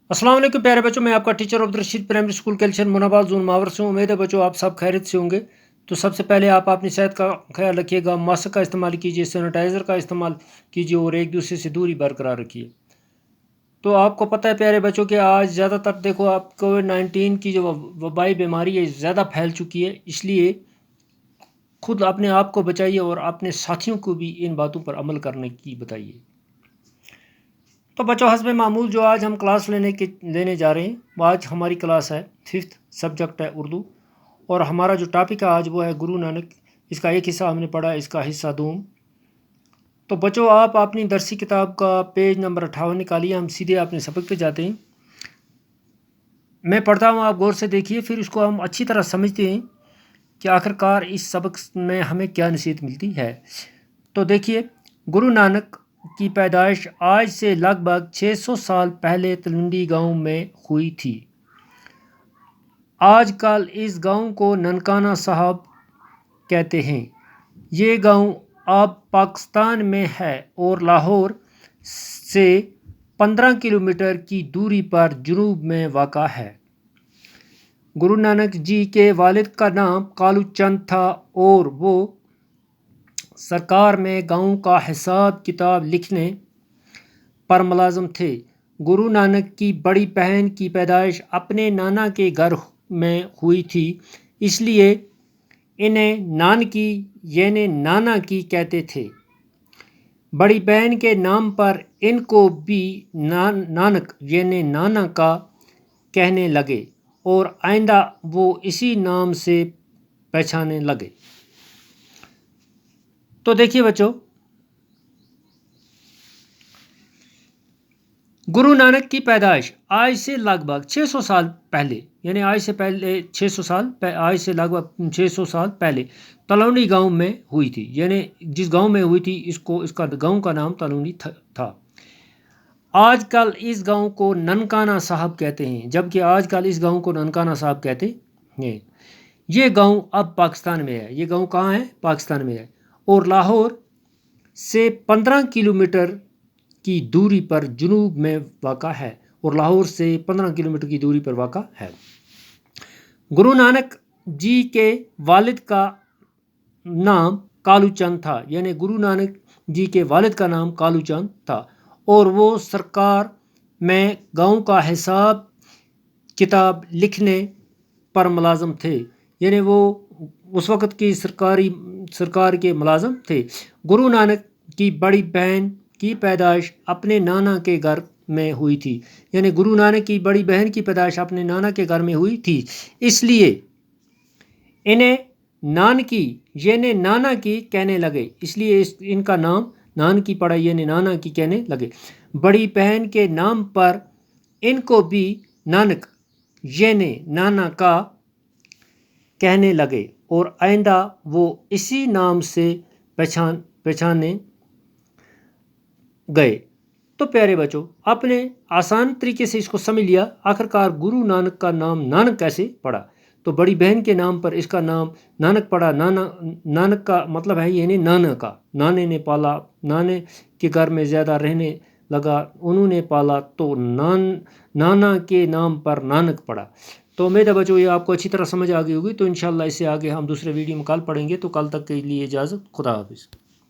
السلام علیکم پیارے بچوں، میں آپ کا ٹیچر عبدالرشید پرائمری اسکول کیلشن مناباد زون ماور سے ہوں۔ امید ہے بچوں آپ سب خیریت سے ہوں گے۔ تو سب سے پہلے آپ اپنی صحت کا خیال رکھیے گا، ماسک کا استعمال کیجیے، سینیٹائزر کا استعمال کیجیے اور ایک دوسرے سے دوری برقرار رکھیے۔ تو آپ کو پتہ ہے پیارے بچوں کہ آج زیادہ تر دیکھو آپ کووڈ-19 کی جو وبائی بیماری ہے زیادہ پھیل چکی ہے، اس لیے خود اپنے آپ کو بچائیے اور اپنے ساتھیوں کو بھی ان باتوں پر عمل کرنے کی بتائیے۔ تو بچوں حسب معمول جو آج ہم کلاس لینے جا رہے ہیں، وہ آج ہماری کلاس ہے 5th سبجیکٹ ہے اردو، اور ہمارا جو ٹاپک ہے آج وہ ہے گرو نانک۔ اس کا ایک حصہ ہم نے پڑھا، اس کا حصہ دوم۔ تو بچوں آپ اپنی درسی کتاب کا پیج نمبر 58 نکالیے، ہم سیدھے اپنے سبق پہ جاتے ہیں۔ میں پڑھتا ہوں، آپ غور سے دیکھیے، پھر اس کو ہم اچھی طرح سمجھتے ہیں کہ آخرکار اس سبق میں ہمیں کیا نصیحت ملتی ہے۔ تو دیکھیے، گرو نانک کی پیدائش آج سے لگ بھگ 600 سال پہلے تلونڈی گاؤں میں ہوئی تھی۔ آج کل اس گاؤں کو ننکانہ صاحب کہتے ہیں۔ یہ گاؤں اب پاکستان میں ہے اور لاہور سے 15 کلومیٹر کی دوری پر جنوب میں واقع ہے۔ گرو نانک جی کے والد کا نام کالو چند تھا اور وہ سرکار میں گاؤں کا حساب کتاب لکھنے پر ملازم تھے۔ گرو نانک کی بڑی بہن کی پیدائش اپنے نانا کے گھر میں ہوئی تھی، اس لیے انہیں نانکی یعنی نانا کی کہتے تھے۔ بڑی بہن کے نام پر ان کو بھی نانک یعنی نانا کا کہنے لگے اور آئندہ وہ اسی نام سے پہچانے لگے۔ تو دیکھیے بچوں، گرو نانک کی پیدائش آج سے لگ بھگ 600 سال پہلے، یعنی آج سے لگ بھگ 600 سال پہلے تلونڈی گاؤں میں ہوئی تھی۔ یعنی جس گاؤں میں ہوئی تھی اس کا گاؤں کا نام تلونڈی تھا۔ آج کل اس گاؤں کو ننکانہ صاحب کہتے ہیں، جبکہ آج کل اس گاؤں کو ننکانہ صاحب کہتے ہیں۔ یہ گاؤں اب پاکستان میں ہے۔ یہ گاؤں کہاں ہے؟ پاکستان میں ہے، اور لاہور سے 15 کلومیٹر کی دوری پر جنوب میں واقع ہے، اور لاہور سے 15 کلومیٹر کی دوری پر واقع ہے۔ گرو نانک جی کے والد کا نام کالو چند تھا، یعنی گرو نانک جی کے والد کا نام کالو چند تھا، اور وہ سرکار میں گاؤں کا حساب کتاب لکھنے پر ملازم تھے، یعنی وہ اس وقت کی سرکار کے ملازم تھے۔ گرو نانک کی بڑی بہن کی پیدائش اپنے نانا کے گھر میں ہوئی تھی، یعنی گرو نانک کی بڑی بہن کی پیدائش اپنے نانا کے گھر میں ہوئی تھی، اس لیے انہیں نانکی یعنی نانا کی کہنے لگے، اس لیے ان کا نام نانکی پڑا، یعنی نانا کی کہنے لگے۔ بڑی بہن کے نام پر ان کو بھی نانک یعنی نانا کا کہنے لگے اور آئندہ وہ اسی نام سے پہچانے گئے۔ تو پیارے بچوں، آپ نے آسان طریقے سے اس کو سمجھ لیا، آخرکار گرو نانک کا نام نانک کیسے پڑا۔ تو بڑی بہن کے نام پر اس کا نام نانک پڑا۔ نانک کا مطلب ہے یعنی نانا کا، نانے نے پالا، نانے کے گھر میں زیادہ رہنے لگا، انہوں نے پالا، تو نانا کے نام پر نانک پڑا۔ تو امید ہے بچوں یہ آپ کو اچھی طرح سمجھ آ گئی ہوگی۔ تو انشاءاللہ اس سے آگے ہم دوسرے ویڈیو میں کل پڑھیں گے۔ تو کل تک کے لیے اجازت، خدا حافظ۔